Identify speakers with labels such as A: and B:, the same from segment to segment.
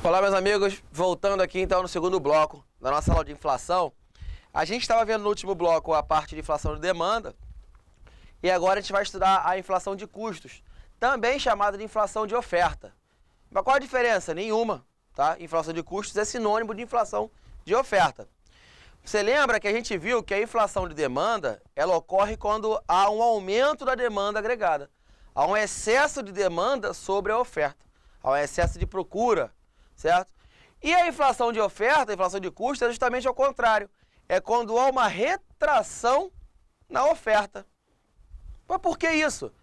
A: Olá, meus amigos, voltando aqui então no segundo bloco da nossa aula de inflação. A gente estava vendo no último bloco a parte de inflação de demanda e agora a gente vai estudar a inflação de custos, também chamada de inflação de oferta. Mas qual a diferença? Nenhuma, tá? Inflação de custos é sinônimo de inflação de oferta. Você lembra que a gente viu que a inflação de demanda, ela ocorre quando há um aumento da demanda agregada. Há um excesso de demanda sobre a oferta, há um excesso de procura, certo? E a inflação de oferta, a inflação de custos, é justamente ao contrário. É quando há uma retração na oferta. Mas por que isso?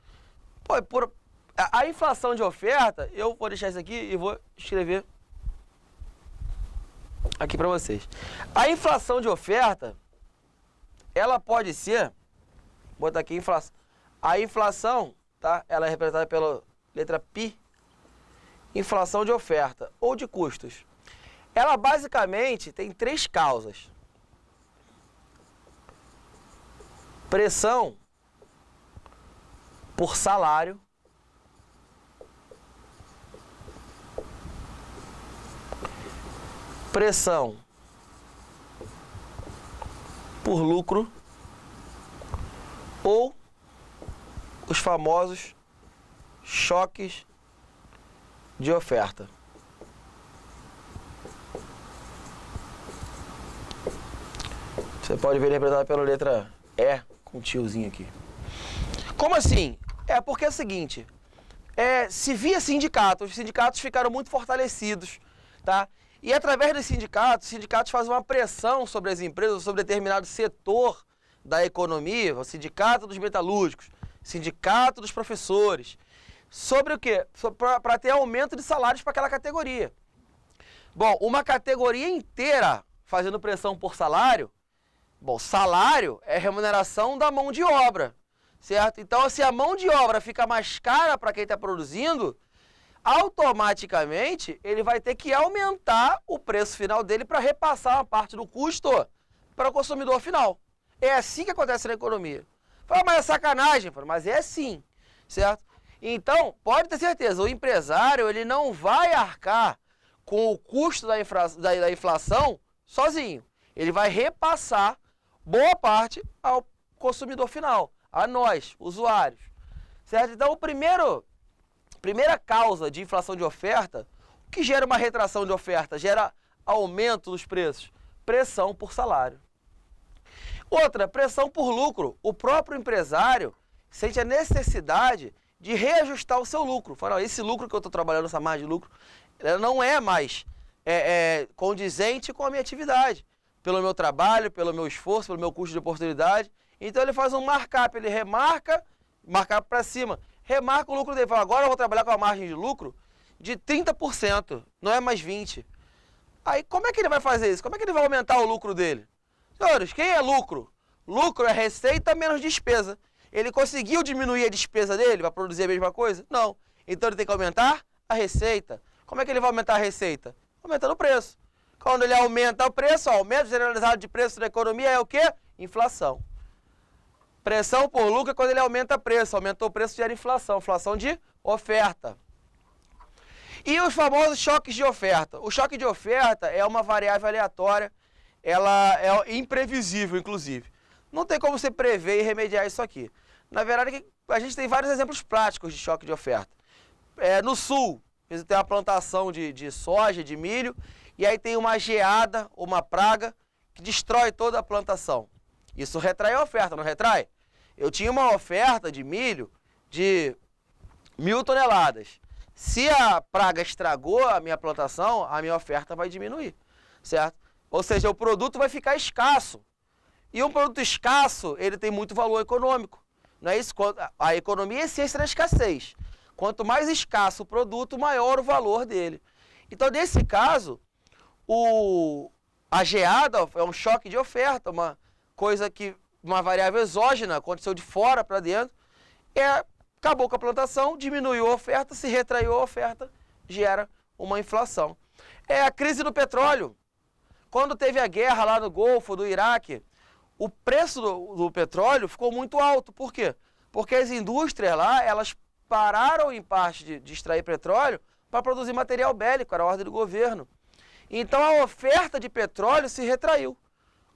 A: A inflação de oferta, eu vou deixar isso aqui e vou escrever aqui para vocês. A inflação de oferta, ela pode ser, vou botar aqui inflação. A inflação, tá? Ela é representada pela letra π, inflação de oferta ou de custos. Ela basicamente tem três causas: pressão por salário, pressão por lucro ou os famosos choques de oferta. Você pode ver ele representado pela letra E com um tiozinho aqui. Como assim? É porque é o seguinte, se via sindicatos, os sindicatos ficaram muito fortalecidos, tá? E através dos sindicatos, os sindicatos fazem uma pressão sobre as empresas, sobre determinado setor da economia, o sindicato dos metalúrgicos, sindicato dos professores, sobre o quê? Para ter aumento de salários para aquela categoria. Bom, uma categoria inteira fazendo pressão por salário, bom, salário é remuneração da mão de obra, certo? Então, se a mão de obra fica mais cara para quem está produzindo, automaticamente ele vai ter que aumentar o preço final dele para repassar uma parte do custo para o consumidor final. É assim que acontece na economia. Fala, mas é sacanagem. Fala, mas é assim, certo? Então, pode ter certeza, o empresário ele não vai arcar com o custo da inflação sozinho. Ele vai repassar boa parte ao consumidor final, a nós, usuários, certo? Então, primeira causa de inflação de oferta, o que gera uma retração de oferta, gera aumento dos preços, pressão por salário. Outra, pressão por lucro. O próprio empresário sente a necessidade de reajustar o seu lucro. Fala, esse lucro que eu estou trabalhando, essa margem de lucro, ela não é mais condizente com a minha atividade, pelo meu trabalho, pelo meu esforço, pelo meu custo de oportunidade. Então ele faz um markup, ele remarca, markup para cima, remarca o lucro dele. Fala, agora eu vou trabalhar com a margem de lucro de 30%, não é mais 20%. Aí como é que ele vai fazer isso? Como é que ele vai aumentar o lucro dele? Senhores, quem é lucro? Lucro é receita menos despesa. Ele conseguiu diminuir a despesa dele para produzir a mesma coisa? Não. Então ele tem que aumentar a receita. Como é que ele vai aumentar a receita? Aumentando o preço. Quando ele aumenta o preço, aumento generalizado de preço da economia é o quê? Inflação. Pressão por lucro é quando ele aumenta o preço. Aumentou o preço, gera inflação. Inflação de oferta. E os famosos choques de oferta. O choque de oferta é uma variável aleatória. Ela é imprevisível, inclusive. Não tem como você prever e remediar isso aqui. Na verdade, a gente tem vários exemplos práticos de choque de oferta. No sul, tem uma plantação de soja, de milho, e aí tem uma geada, uma praga, que destrói toda a plantação. Isso retrai a oferta, não retrai? Eu tinha uma oferta de milho de 1.000 toneladas. Se a praga estragou a minha plantação, a minha oferta vai diminuir, certo? Ou seja, o produto vai ficar escasso. E um produto escasso, ele tem muito valor econômico. Não é isso? A economia é ciência da escassez. Quanto mais escasso o produto, maior o valor dele. Então, nesse caso, a geada é um choque de oferta, uma variável exógena, aconteceu de fora para dentro, acabou com a plantação, diminuiu a oferta, se retraiu a oferta, gera uma inflação. É a crise do petróleo. Quando teve a guerra lá no Golfo do Iraque, o preço do petróleo ficou muito alto. Por quê? Porque as indústrias lá, elas pararam em parte de extrair petróleo para produzir material bélico, era a ordem do governo. Então a oferta de petróleo se retraiu.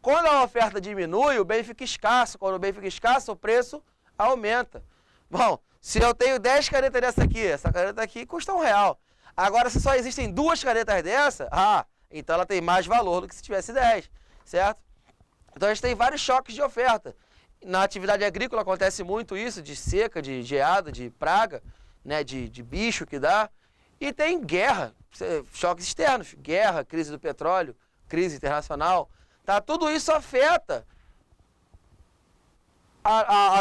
A: Quando a oferta diminui, o bem fica escasso. Quando o bem fica escasso, o preço aumenta. Bom, se eu tenho 10 canetas dessa aqui, essa caneta aqui custa R$1. Agora, se só existem 2 canetas dessa, então ela tem mais valor do que se tivesse 10, certo? Então a gente tem vários choques de oferta. Na atividade agrícola acontece muito isso, de seca, de geada, de praga, né, de bicho que dá. E tem guerra, choques externos, guerra, crise do petróleo, crise internacional. Tá? Tudo isso afeta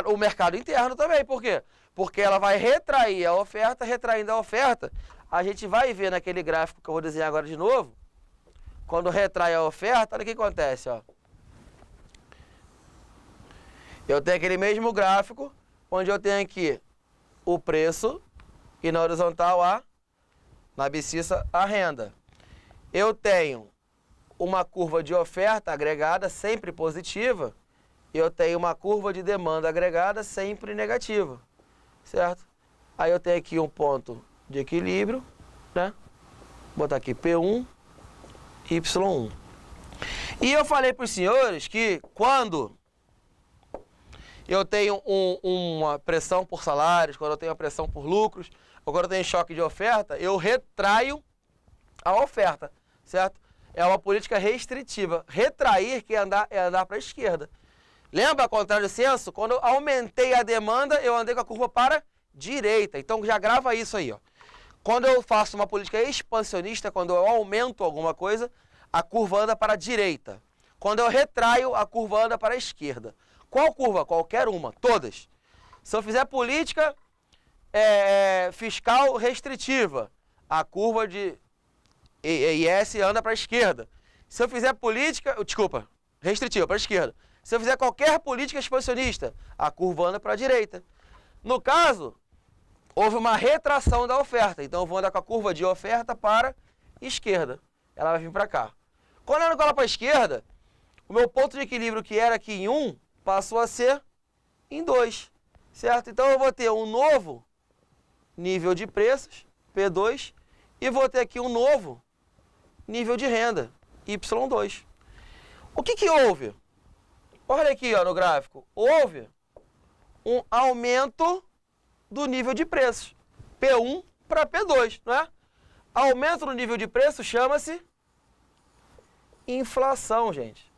A: o mercado interno também. Por quê? Porque ela vai retrair a oferta, retraindo a oferta. A gente vai ver naquele gráfico que eu vou desenhar agora de novo. Quando retrai a oferta, olha o que acontece. Ó. Eu tenho aquele mesmo gráfico, onde eu tenho aqui o preço e na horizontal na abscissa a renda. Eu tenho uma curva de oferta agregada sempre positiva e eu tenho uma curva de demanda agregada sempre negativa, certo? Aí eu tenho aqui um ponto de equilíbrio, né? Vou botar aqui P1, Y1. E eu falei para os senhores que quando eu tenho uma pressão por salários, quando eu tenho uma pressão por lucros, ou quando eu tenho choque de oferta, eu retraio a oferta, certo? É uma política restritiva. Retrair que é andar para a esquerda. Lembra, contrário de senso? Quando eu aumentei a demanda, eu andei com a curva para a direita. Então já grava isso aí, ó. Quando eu faço uma política expansionista, quando eu aumento alguma coisa, a curva anda para a direita. Quando eu retraio, a curva anda para a esquerda. Qual curva? Qualquer uma, todas. Se eu fizer política fiscal restritiva, a curva de IS anda para a esquerda. Se eu fizer política, restritiva para a esquerda. Se eu fizer qualquer política expansionista, a curva anda para a direita. No caso, houve uma retração da oferta, então eu vou andar com a curva de oferta para a esquerda. Ela vai vir para cá. Quando eu ando com ela para a esquerda, o meu ponto de equilíbrio que era aqui em 1, passou a ser em 2, certo? Então eu vou ter um novo nível de preços, P2, e vou ter aqui um novo nível de renda, Y2. O que houve? Olha aqui, ó, no gráfico. Houve um aumento do nível de preços, P1 para P2, não é? Aumento no nível de preço chama-se inflação, gente.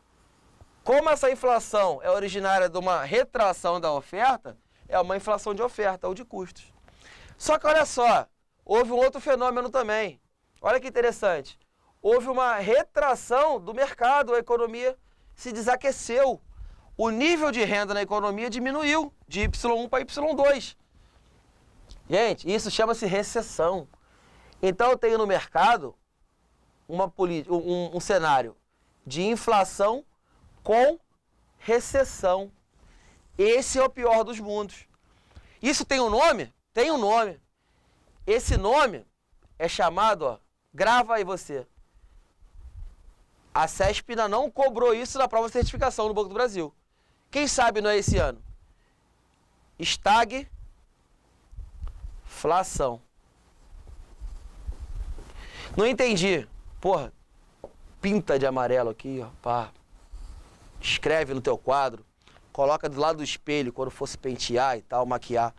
A: Como essa inflação é originária de uma retração da oferta, é uma inflação de oferta ou de custos. Só que olha só, houve um outro fenômeno também. Olha que interessante. Houve uma retração do mercado, a economia se desaqueceu. O nível de renda na economia diminuiu de Y1 para Y2. Gente, isso chama-se recessão. Então eu tenho no mercado um cenário de inflação com recessão. Esse é o pior dos mundos. Isso tem um nome? Tem um nome. Esse nome é chamado, ó, grava aí você. A CESP ainda não cobrou isso na prova de certificação no Banco do Brasil. Quem sabe não é esse ano? Estagflação. Não entendi. Porra, pinta de amarelo aqui, ó, pá. Escreve no teu quadro, coloca do lado do espelho quando fosse pentear e tal, maquiar.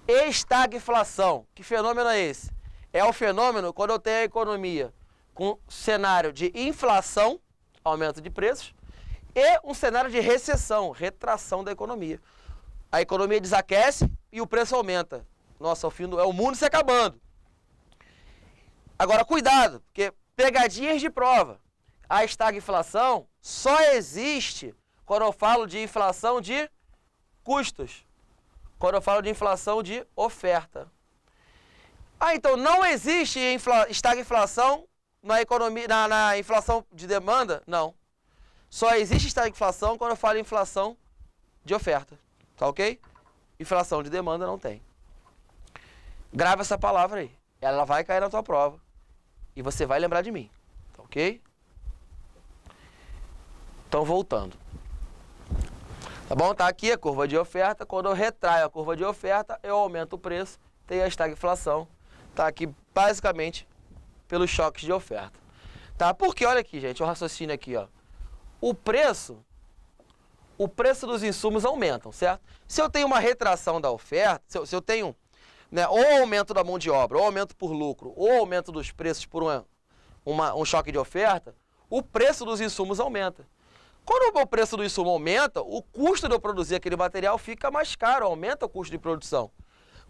A: Estagflação, que fenômeno é esse? É o fenômeno quando eu tenho a economia com cenário de inflação, aumento de preços, e um cenário de recessão, retração da economia. A economia desaquece e o preço aumenta. Nossa, é o mundo se acabando. Agora, cuidado, porque pegadinhas de prova. A estagflação só existe quando eu falo de inflação de custos. Quando eu falo de inflação de oferta. Então não existe estagflação na economia, na inflação de demanda? Não. Só existe estagflação quando eu falo em inflação de oferta. Tá ok? Inflação de demanda não tem. Grava essa palavra aí. Ela vai cair na tua prova. E você vai lembrar de mim. Tá ok? Então, voltando. Tá bom? Tá aqui a curva de oferta. Quando eu retraio a curva de oferta, eu aumento o preço. Tem a estagflação. Tá aqui basicamente pelos choques de oferta. Tá? Porque olha aqui, gente, o raciocínio aqui, ó. O preço dos insumos aumentam, certo? Se eu tenho uma retração da oferta, se eu tenho, né, ou aumento da mão de obra, ou aumento por lucro, ou aumento dos preços por um choque de oferta, o preço dos insumos aumenta. Quando o preço do insumo aumenta, o custo de eu produzir aquele material fica mais caro, aumenta o custo de produção.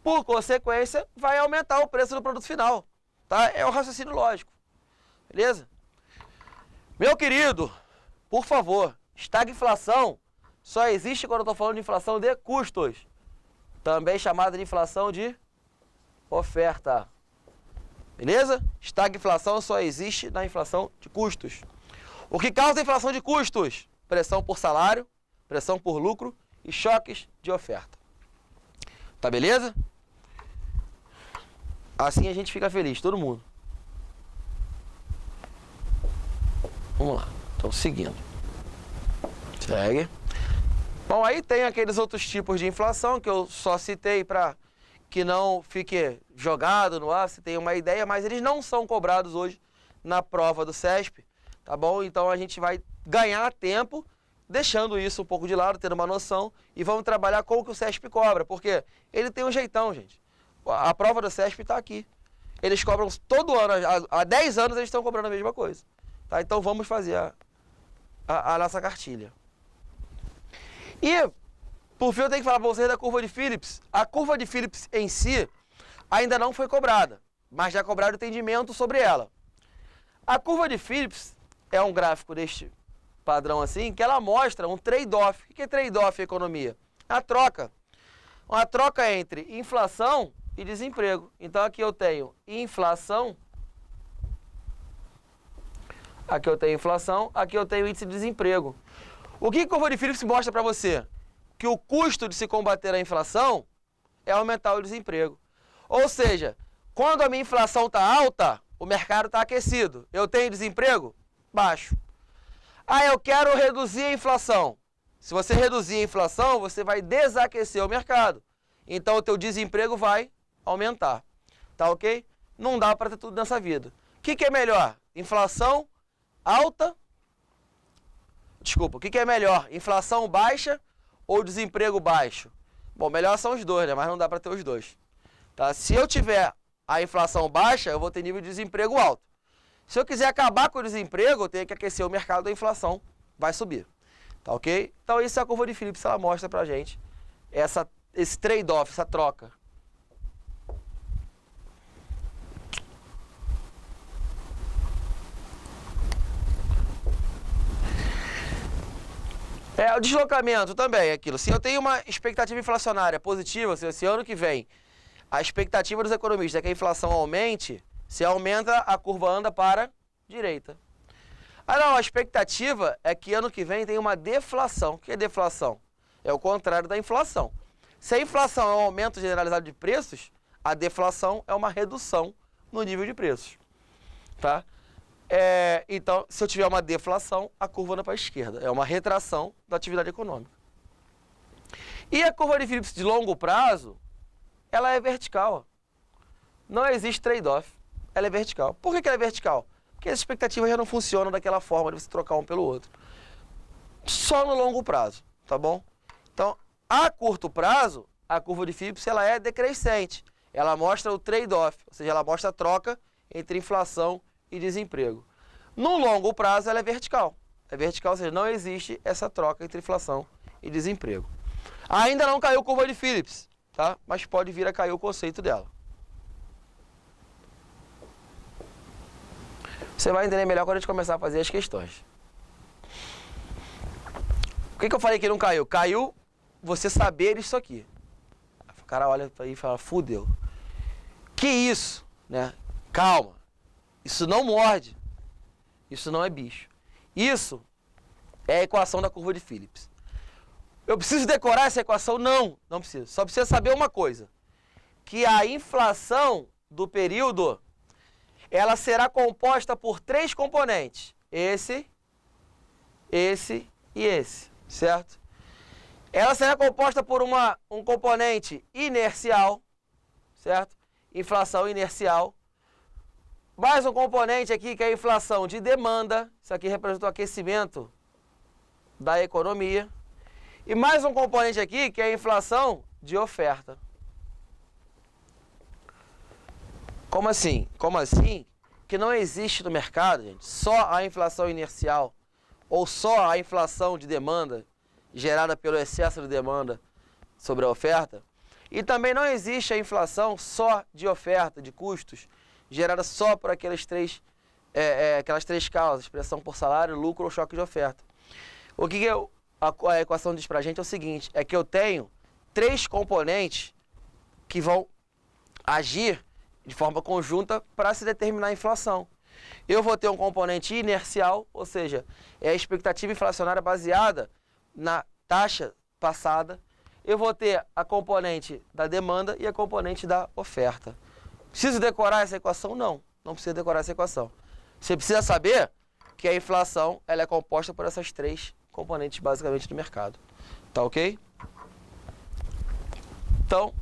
A: Por consequência, vai aumentar o preço do produto final. Tá? É o raciocínio lógico. Beleza? Meu querido, por favor, estagflação só existe quando eu estou falando de inflação de custos. Também chamada de inflação de oferta. Beleza? Estagflação só existe na inflação de custos. O que causa a inflação de custos? Pressão por salário, pressão por lucro e choques de oferta. Tá beleza? Assim a gente fica feliz, todo mundo. Vamos lá, então seguindo. Segue. Bom, aí tem aqueles outros tipos de inflação que eu só citei para que não fique jogado no ar, se tem uma ideia, mas eles não são cobrados hoje na prova do CESP, tá bom? Então a gente vai ganhar tempo deixando isso um pouco de lado, tendo uma noção, e vamos trabalhar com o que o CESP cobra, porque ele tem um jeitão, gente. A prova do CESP está aqui. Eles cobram todo ano, há 10 anos eles estão cobrando a mesma coisa. Tá? Então vamos fazer a nossa cartilha. E, por fim, eu tenho que falar para vocês da curva de Phillips. A curva de Phillips em si ainda não foi cobrada, mas já cobraram entendimento sobre ela. A curva de Phillips é um gráfico deste padrão assim, que ela mostra um trade-off. O que é trade-off em economia? A troca. Uma troca entre inflação e desemprego. Então aqui eu tenho inflação, aqui eu tenho inflação, aqui eu tenho índice de desemprego. O que a curva de Phillips mostra para você? Que o custo de se combater a inflação é aumentar o desemprego. Ou seja, quando a minha inflação está alta, o mercado está aquecido. Eu tenho desemprego? Baixo. Ah, eu quero reduzir a inflação. Se você reduzir a inflação, você vai desaquecer o mercado. Então o teu desemprego vai aumentar. Tá ok? Não dá para ter tudo nessa vida. O que é melhor? Inflação alta? Desculpa, o que é melhor? Inflação baixa ou desemprego baixo? Bom, melhor são os dois, né? Mas não dá para ter os dois. Tá? Se eu tiver a inflação baixa, eu vou ter nível de desemprego alto. Se eu quiser acabar com o desemprego, eu tenho que aquecer o mercado, a inflação vai subir. Tá ok? Então isso é a curva de Phillips, ela mostra pra gente esse trade-off, essa troca. O deslocamento também é aquilo. Se eu tenho uma expectativa inflacionária positiva, se esse ano que vem a expectativa dos economistas é que a inflação aumente, se aumenta, a curva anda para a direita. Ah não, a expectativa é que ano que vem tem uma deflação. O que é deflação? É o contrário da inflação. Se a inflação é um aumento generalizado de preços, a deflação é uma redução no nível de preços. Tá? Então, se eu tiver uma deflação, a curva anda para a esquerda. É uma retração da atividade econômica. E a curva de Phillips de longo prazo, ela é vertical. Não existe trade-off. Ela é vertical. Por que ela é vertical? Porque as expectativas já não funcionam daquela forma de você trocar um pelo outro. Só no longo prazo, tá bom? Então, a curto prazo, a curva de Phillips ela é decrescente. Ela mostra o trade-off, ou seja, ela mostra a troca entre inflação e desemprego. No longo prazo, ela é vertical. É vertical, ou seja, não existe essa troca entre inflação e desemprego. Ainda não caiu a curva de Phillips, tá? Mas pode vir a cair o conceito dela. Você vai entender melhor quando a gente começar a fazer as questões. O que eu falei que não caiu? Caiu você saber isso aqui. O cara olha aí e fala, fudeu. Que isso? Né? Calma. Isso não morde. Isso não é bicho. Isso é a equação da curva de Phillips. Eu preciso decorar essa equação? Não, não preciso. Só precisa saber uma coisa. Que a inflação do período, ela será composta por 3 componentes. Esse e esse, certo? Ela será composta por um componente inercial, certo? inflação inercial. Mais um componente aqui que é a inflação de demanda. Isso aqui representa o aquecimento da economia. E mais um componente aqui que é a inflação de oferta. Como assim? Como assim? Que não existe no mercado, gente, só a inflação inercial ou só a inflação de demanda gerada pelo excesso de demanda sobre a oferta. E também não existe a inflação só de oferta, de custos, gerada só por aquelas três causas, pressão por salário, lucro ou choque de oferta. O que a equação diz pra gente é o seguinte, é que eu tenho três componentes que vão agir de forma conjunta para se determinar a inflação. Eu vou ter um componente inercial, ou seja, é a expectativa inflacionária baseada na taxa passada. Eu vou ter a componente da demanda e a componente da oferta. Preciso decorar essa equação? Não, não precisa decorar essa equação. Você precisa saber que a inflação ela é composta por essas três componentes basicamente do mercado. Tá ok? Então,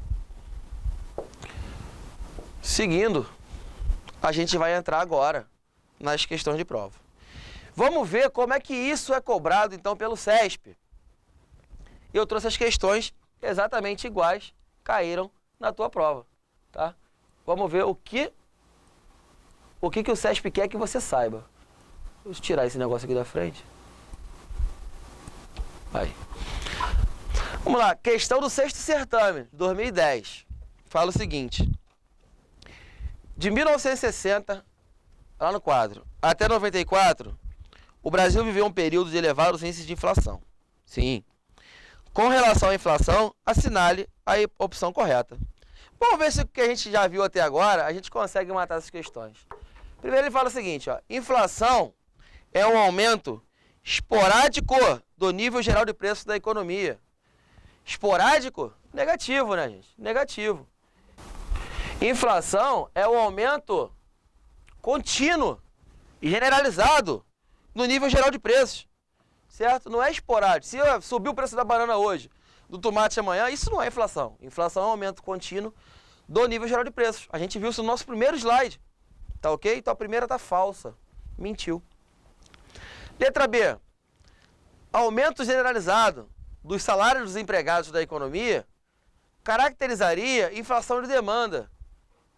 A: seguindo, a gente vai entrar agora nas questões de prova. Vamos ver como é que isso é cobrado, então, pelo CESP. Eu trouxe as questões exatamente iguais, caíram na tua prova, tá? Vamos ver o que o CESP quer que você saiba. Deixa eu tirar esse negócio aqui da frente. Aí. Vamos lá, questão do sexto certame, 2010. Fala o seguinte. De 1960, lá no quadro, até 94, o Brasil viveu um período de elevados índices de inflação. Sim. Com relação à inflação, assinale a opção correta. Vamos ver se o que a gente já viu até agora, a gente consegue matar essas questões. Primeiro ele fala o seguinte, ó, inflação é um aumento esporádico do nível geral de preços da economia. Esporádico? Negativo, né, gente? Negativo. Inflação é um aumento contínuo e generalizado no nível geral de preços, certo? Não é esporádico. Se subir o preço da banana hoje, do tomate amanhã, isso não é inflação. Inflação é um aumento contínuo do nível geral de preços. A gente viu isso no nosso primeiro slide, tá ok? Então a primeira tá falsa, mentiu. Letra B. Aumento generalizado dos salários dos empregados da economia caracterizaria inflação de demanda.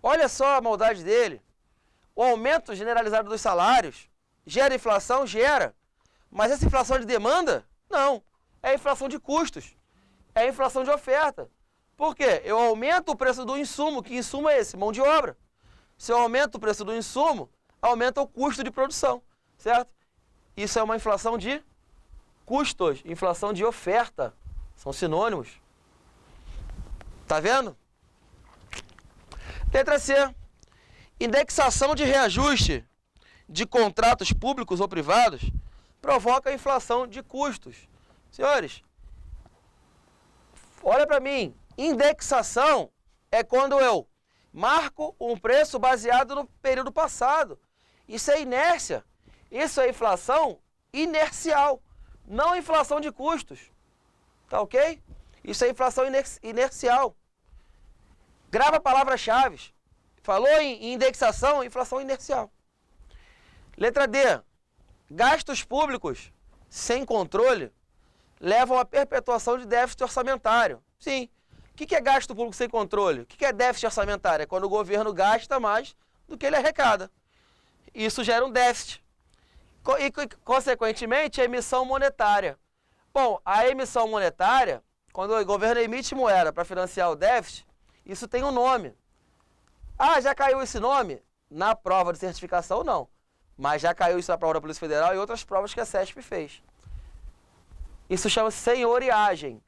A: Olha só a maldade dele. O aumento generalizado dos salários gera inflação? Gera. Mas essa inflação de demanda? Não. É inflação de custos. É inflação de oferta. Por quê? Eu aumento o preço do insumo. Que insumo é esse? Mão de obra. Se eu aumento o preço do insumo, aumenta o custo de produção. Certo? Isso é uma inflação de custos. Inflação de oferta. São sinônimos. Tá vendo? Letra C. Indexação de reajuste de contratos públicos ou privados provoca inflação de custos. Senhores, olha para mim. Indexação é quando eu marco um preço baseado no período passado. Isso é inércia. Isso é inflação inercial, não inflação de custos. Tá ok? Isso é inflação inercial. Grava palavras-chave. Falou em indexação, inflação inercial. Letra D. Gastos públicos sem controle levam à perpetuação de déficit orçamentário. Sim. O que é gasto público sem controle? O que é déficit orçamentário? É quando o governo gasta mais do que ele arrecada. Isso gera um déficit. E, consequentemente, a emissão monetária. Bom, a emissão monetária, quando o governo emite moeda para financiar o déficit, isso tem um nome. Ah, já caiu esse nome? Na prova de certificação, não. Mas já caiu isso na prova da Polícia Federal e outras provas que a CESP fez. Isso chama-se senhoriagem.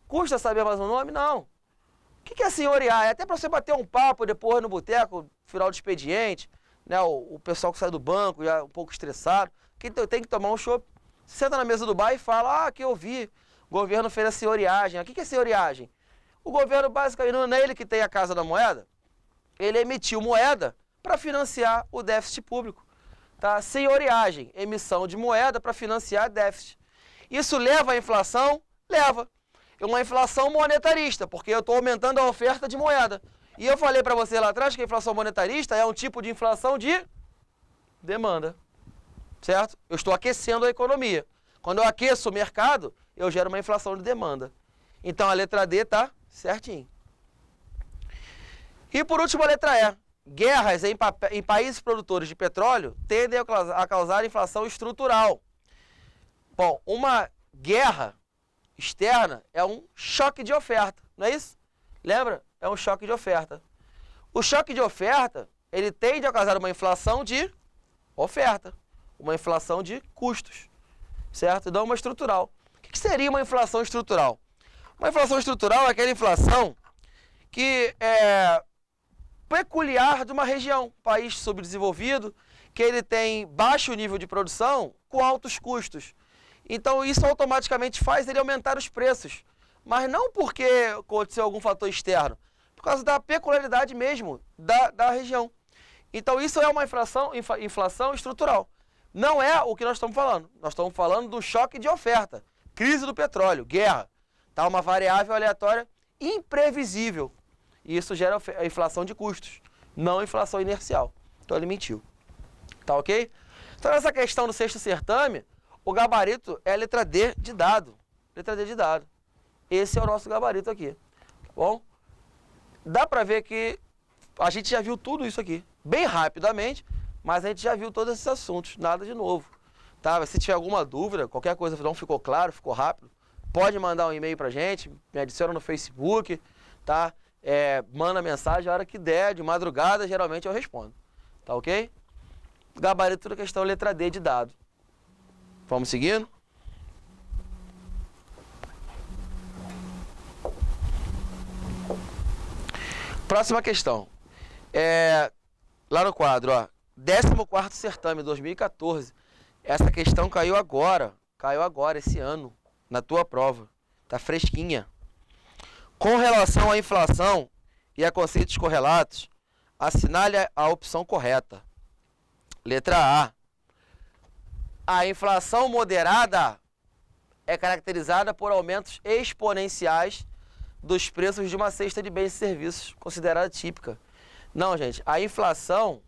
A: Custa saber mais um nome? Não. O que é senhoriar? É até para você bater um papo depois no boteco, final de expediente, né? O pessoal que sai do banco já um pouco estressado, que tem que tomar um chopp, senta na mesa do bar e fala, que eu vi, o governo fez a senhoriagem. O que é senhoriagem? O governo, basicamente, não é ele que tem a Casa da Moeda, ele emitiu moeda para financiar o déficit público. Tá? Senhoriagem, emissão de moeda para financiar déficit. Isso leva à inflação? Leva. É uma inflação monetarista, porque eu estou aumentando a oferta de moeda. E eu falei para você lá atrás que a inflação monetarista é um tipo de inflação de demanda, certo? Eu estou aquecendo a economia. Quando eu aqueço o mercado, eu gero uma inflação de demanda. Então a letra D está certinho. E por último a letra E. Guerras em países produtores de petróleo tendem a causar inflação estrutural. Bom, uma guerra externa é um choque de oferta, não é isso? Lembra? É um choque de oferta. O choque de oferta, ele tende a causar uma inflação de oferta, uma inflação de custos, certo? Então, uma estrutural. O que seria uma inflação estrutural? Uma inflação estrutural é aquela inflação que é peculiar de uma região, país subdesenvolvido, que ele tem baixo nível de produção com altos custos. Então, isso automaticamente faz ele aumentar os preços. Mas não porque aconteceu algum fator externo, por causa da peculiaridade mesmo da região. Então, isso é uma inflação estrutural. Não é o que nós estamos falando. Nós estamos falando do choque de oferta, crise do petróleo, guerra. Tá uma variável aleatória imprevisível. E isso gera a inflação de custos, não a inflação inercial. Então, ele mentiu. Tá ok? Então, nessa questão do sexto certame, o gabarito é a letra D de dado. Letra D de dado. Esse é o nosso gabarito aqui. Tá bom? Dá pra ver que a gente já viu tudo isso aqui. Bem rapidamente, mas a gente já viu todos esses assuntos. Nada de novo. Tá? Se tiver alguma dúvida, qualquer coisa não ficou claro, ficou rápido, pode mandar um e-mail pra gente, me adiciona no Facebook, tá? Manda mensagem a hora que der, de madrugada, geralmente eu respondo. Tá ok? Gabarito da questão letra D de dado. Vamos seguindo? Próxima questão. Lá no quadro, ó. 14º certame 2014. Essa questão caiu agora. Caiu agora, esse ano, na tua prova. Tá fresquinha. Com relação à inflação e a conceitos correlatos, assinale a opção correta. Letra A. A inflação moderada é caracterizada por aumentos exponenciais dos preços de uma cesta de bens e serviços considerada típica. Não, gente, a inflação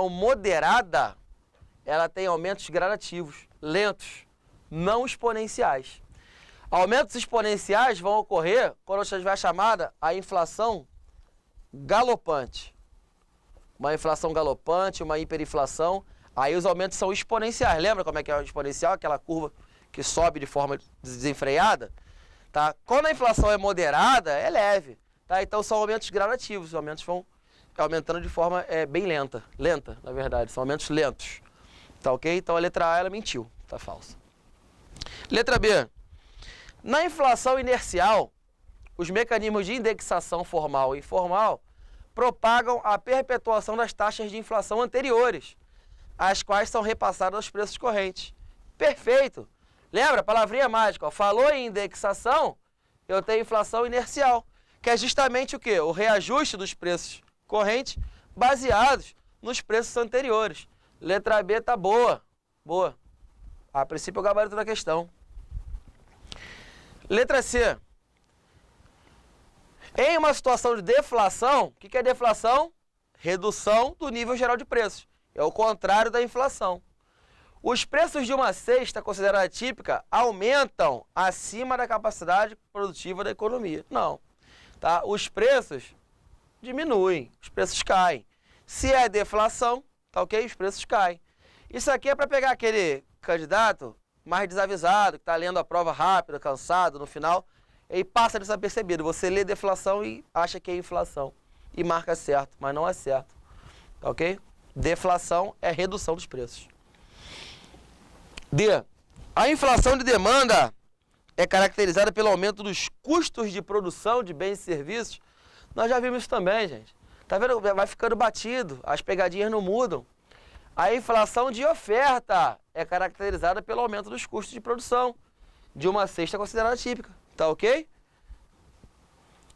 A: moderada, ela tem aumentos gradativos, lentos, não exponenciais. Aumentos exponenciais vão ocorrer quando a gente vai chamada a inflação galopante. Uma inflação galopante, uma hiperinflação, aí os aumentos são exponenciais. Lembra como é que é o exponencial? Aquela curva que sobe de forma desenfreada? Tá? Quando a inflação é moderada, é leve. Tá? Então são aumentos gradativos, os aumentos vão aumentando de forma bem lenta, na verdade, são aumentos lentos. Tá ok? Então a letra A ela mentiu, tá falsa. Letra B. Na inflação inercial, os mecanismos de indexação formal e informal propagam a perpetuação das taxas de inflação anteriores, as quais são repassadas aos preços correntes. Perfeito! Lembra? Palavrinha mágica. Ó. Falou em indexação, eu tenho inflação inercial, que é justamente o quê? O reajuste dos preços correntes baseados nos preços anteriores. Letra B tá boa. Boa. A princípio, é o gabarito da questão. Letra C. Em uma situação de deflação, o que é deflação? Redução do nível geral de preços. É o contrário da inflação. Os preços de uma cesta considerada típica aumentam acima da capacidade produtiva da economia. Não. Tá? Os preços diminuem, os preços caem. Se é deflação, tá ok? Os preços caem. Isso aqui é para pegar aquele candidato mais desavisado, que está lendo a prova rápida, cansado, no final, e passa desapercebido. Você lê deflação e acha que é inflação. E marca certo, mas não é certo. Tá ok? Deflação é redução dos preços. D. A inflação de demanda é caracterizada pelo aumento dos custos de produção de bens e serviços. Nós já vimos isso também, gente. Tá vendo? Vai ficando batido, as pegadinhas não mudam. A inflação de oferta é caracterizada pelo aumento dos custos de produção de uma cesta considerada típica. Tá ok?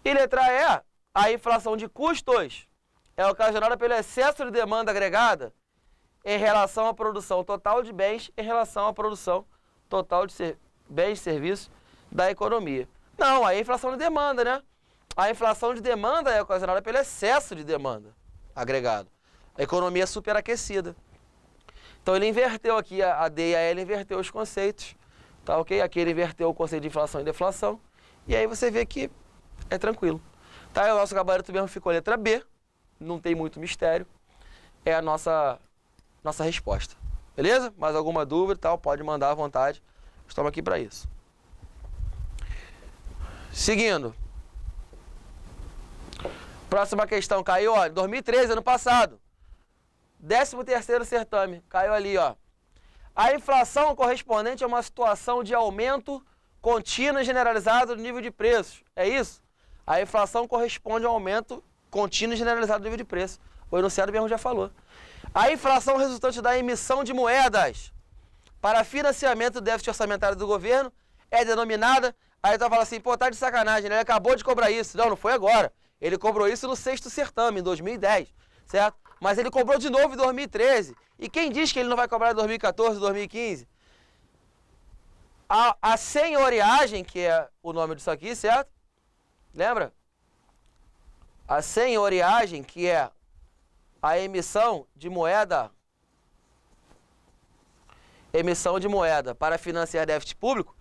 A: E letra E, a inflação de custos é ocasionada pelo excesso de demanda agregada em relação à produção total de bens em relação à produção total de bens e serviços da economia. Não, aí é inflação de demanda, né? A inflação de demanda é ocasionada pelo excesso de demanda agregado. A economia superaquecida. Então ele inverteu aqui, a D e a L inverteu os conceitos. Tá ok? Aqui ele inverteu o conceito de inflação e deflação. E aí você vê que é tranquilo. Tá? E o nosso gabarito mesmo ficou letra B. Não tem muito mistério. É a nossa resposta. Beleza? Mais alguma dúvida e tal, pode mandar à vontade. Estamos aqui para isso. Seguindo. Próxima questão, caiu, ó, em 2013, ano passado. 13º certame, caiu ali, ó. A inflação correspondente a uma situação de aumento contínuo e generalizado do nível de preços. É isso? A inflação corresponde a um aumento contínuo e generalizado do nível de preços. O enunciado mesmo já falou. A inflação resultante da emissão de moedas para financiamento do déficit orçamentário do governo é denominada... Aí tu vai falar assim, pô, tá de sacanagem, né? Ele acabou de cobrar isso. Não, não foi agora. Ele cobrou isso no 6º certame, em 2010, certo? Mas ele cobrou de novo em 2013. E quem diz que ele não vai cobrar em 2014, 2015? A senhoriagem, que é o nome disso aqui, certo? Lembra? A senhoriagem, que é a emissão de moeda para financiar déficit público,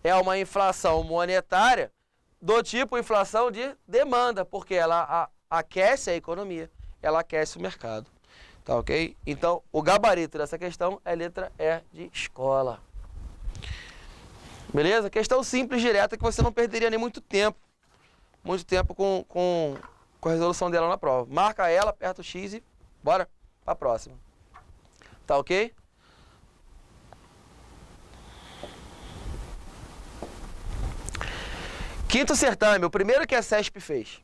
A: é uma inflação monetária do tipo inflação de demanda, porque ela aquece a economia, ela aquece o mercado. Tá ok? Então, o gabarito dessa questão é letra E de escola. Beleza? Questão simples, direta, que você não perderia nem muito tempo. Muito tempo com a resolução dela na prova. Marca ela, aperta o X e bora para a próxima. Tá ok? Quinto certame, o primeiro que a CESP fez,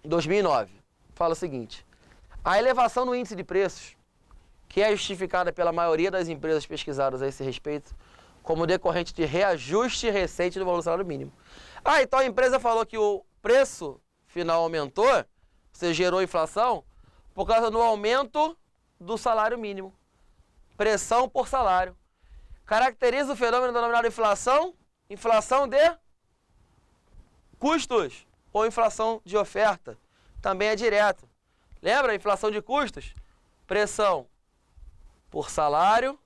A: em 2009, fala o seguinte: a elevação no índice de preços, que é justificada pela maioria das empresas pesquisadas a esse respeito, como decorrente de reajuste recente do valor do salário mínimo. Ah, então a empresa falou que o preço final aumentou, você gerou inflação, por causa do aumento do salário mínimo. Pressão por salário. Caracteriza o fenômeno denominado inflação, inflação de custos ou inflação de oferta. Também é direto. Lembra a inflação de custos? Pressão por salário,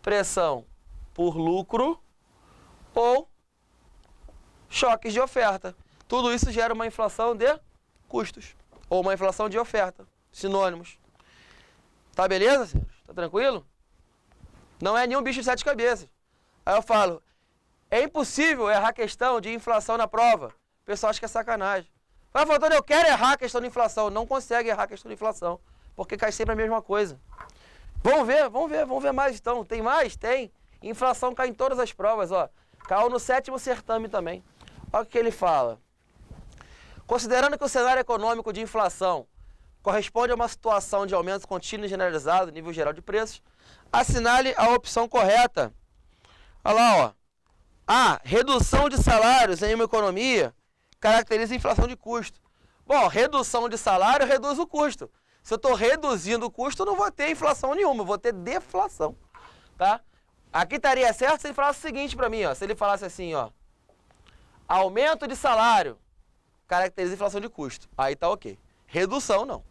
A: pressão por lucro ou choques de oferta. Tudo isso gera uma inflação de custos ou uma inflação de oferta. Sinônimos. Tá beleza, senhores? Tá tranquilo? Não é nenhum bicho de 7 cabeças. Aí eu falo, é impossível errar a questão de inflação na prova. O pessoal acha que é sacanagem. Vai falando, eu quero errar a questão de inflação. Não consegue errar a questão de inflação, porque cai sempre a mesma coisa. Vamos ver mais então. Tem mais? Tem. Inflação cai em todas as provas, ó. Caiu no 7º certame também. Olha o que ele fala. Considerando que o cenário econômico de inflação corresponde a uma situação de aumento contínuo e generalizado, nível geral de preços, assinale a opção correta. Olha lá, ó. A redução de salários em uma economia caracteriza a inflação de custo. Bom, redução de salário reduz o custo. Se eu estou reduzindo o custo, eu não vou ter inflação nenhuma, eu vou ter deflação. Tá? Aqui estaria certo se ele falasse o seguinte para mim, ó. Se ele falasse assim, ó. Aumento de salário caracteriza a inflação de custo. Aí tá ok. Redução, não.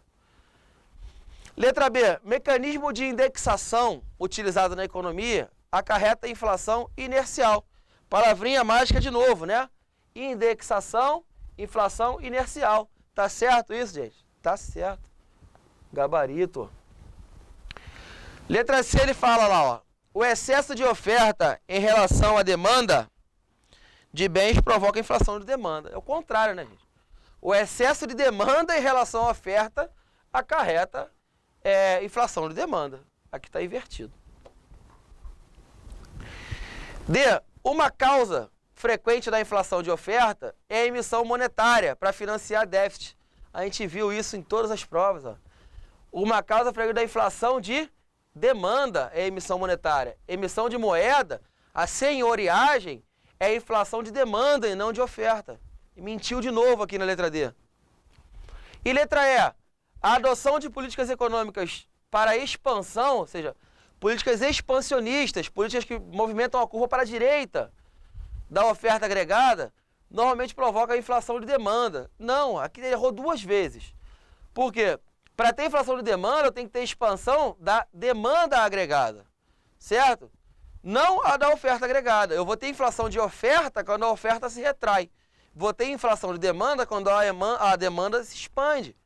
A: Letra B. Mecanismo de indexação utilizado na economia acarreta inflação inercial. Palavrinha mágica de novo, né? Indexação, inflação inercial. Tá certo isso, gente? Tá certo. Gabarito. Letra C, ele fala lá, ó. O excesso de oferta em relação à demanda de bens provoca inflação de demanda. É o contrário, né, gente? O excesso de demanda em relação à oferta acarreta inflação de demanda. Aqui está invertido. D. Uma causa frequente da inflação de oferta é a emissão monetária para financiar déficit. A gente viu isso em todas as provas. Ó. Uma causa frequente da inflação de demanda é a emissão monetária. Emissão de moeda, a senhoriagem, é a inflação de demanda e não de oferta. E mentiu de novo aqui na letra D. E letra E. A adoção de políticas econômicas para expansão, ou seja, políticas expansionistas, políticas que movimentam a curva para a direita da oferta agregada, normalmente provoca a inflação de demanda. Não, aqui ele errou duas vezes. Por quê? Para ter inflação de demanda, eu tenho que ter expansão da demanda agregada, certo? Não a da oferta agregada. Eu vou ter inflação de oferta quando a oferta se retrai. Vou ter inflação de demanda quando a demanda se expande.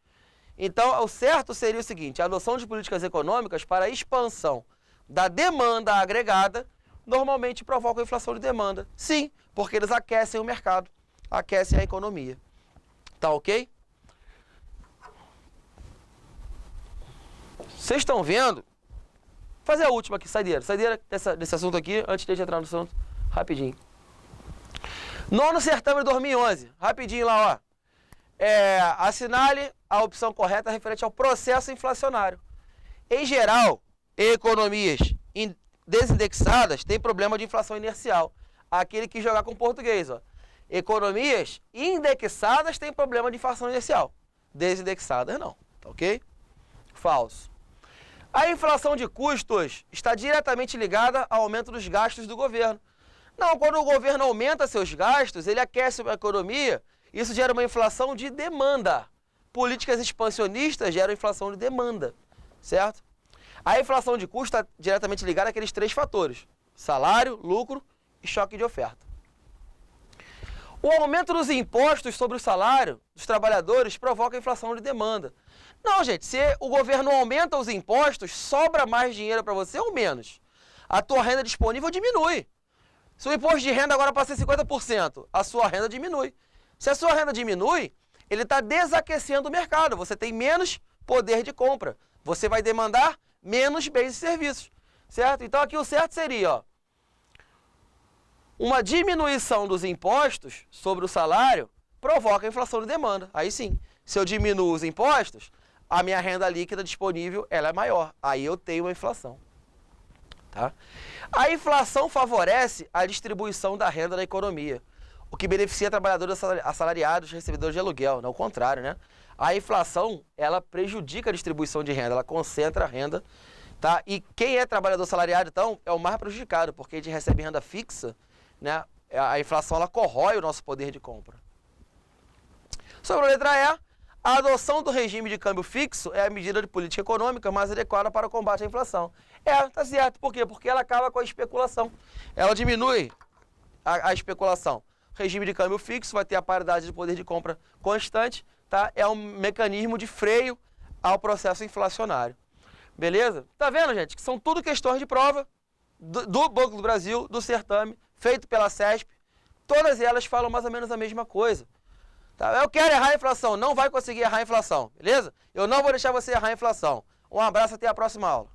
A: Então, o certo seria o seguinte, a adoção de políticas econômicas para a expansão da demanda agregada normalmente provoca a inflação de demanda. Sim, porque eles aquecem o mercado, aquecem a economia. Tá ok? Vocês estão vendo? Vou fazer a última aqui, saideira desse assunto aqui, antes de a gente entrar no assunto, rapidinho. Nono certame de 2011, rapidinho lá, ó. Assinale a opção correta referente ao processo inflacionário. Em geral, economias desindexadas têm problema de inflação inercial. Aquele que jogar com português, ó. Economias indexadas têm problema de inflação inercial. Desindexadas não, tá ok? Falso. A inflação de custos está diretamente ligada ao aumento dos gastos do governo. Não, quando o governo aumenta seus gastos, ele aquece a economia, isso gera uma inflação de demanda. Políticas expansionistas geram inflação de demanda, certo? A inflação de custo está diretamente ligada àqueles três fatores: salário, lucro e choque de oferta. O aumento dos impostos sobre o salário dos trabalhadores provoca a inflação de demanda. Não, gente, se o governo aumenta os impostos, sobra mais dinheiro para você ou menos? A tua renda disponível diminui. Se o imposto de renda agora passa a ser 50%, a sua renda diminui. Se a sua renda diminui, ele está desaquecendo o mercado. Você tem menos poder de compra. Você vai demandar menos bens e serviços, certo? Então aqui o certo seria, ó, uma diminuição dos impostos sobre o salário provoca a inflação de demanda. Aí sim, se eu diminuo os impostos, a minha renda líquida disponível ela é maior. Aí eu tenho uma inflação. Tá? A inflação favorece a distribuição da renda na economia, o que beneficia trabalhadores assalariados, recebedores de aluguel, não o contrário, né? A inflação, ela prejudica a distribuição de renda, ela concentra a renda, tá? E quem é trabalhador assalariado, então, é o mais prejudicado, porque a gente recebe renda fixa, né? A inflação, ela corrói o nosso poder de compra. Sobre a letra E, a adoção do regime de câmbio fixo é a medida de política econômica mais adequada para o combate à inflação. Tá certo. Por quê? Porque ela acaba com a especulação. Ela diminui a especulação. O regime de câmbio fixo vai ter a paridade de poder de compra constante, tá? É um mecanismo de freio ao processo inflacionário. Beleza? Tá vendo, gente? Que são tudo questões de prova do Banco do Brasil, do certame, feito pela CESP. Todas elas falam mais ou menos a mesma coisa. Tá? Eu quero errar a inflação, não vai conseguir errar a inflação, beleza? Eu não vou deixar você errar a inflação. Um abraço, até a próxima aula.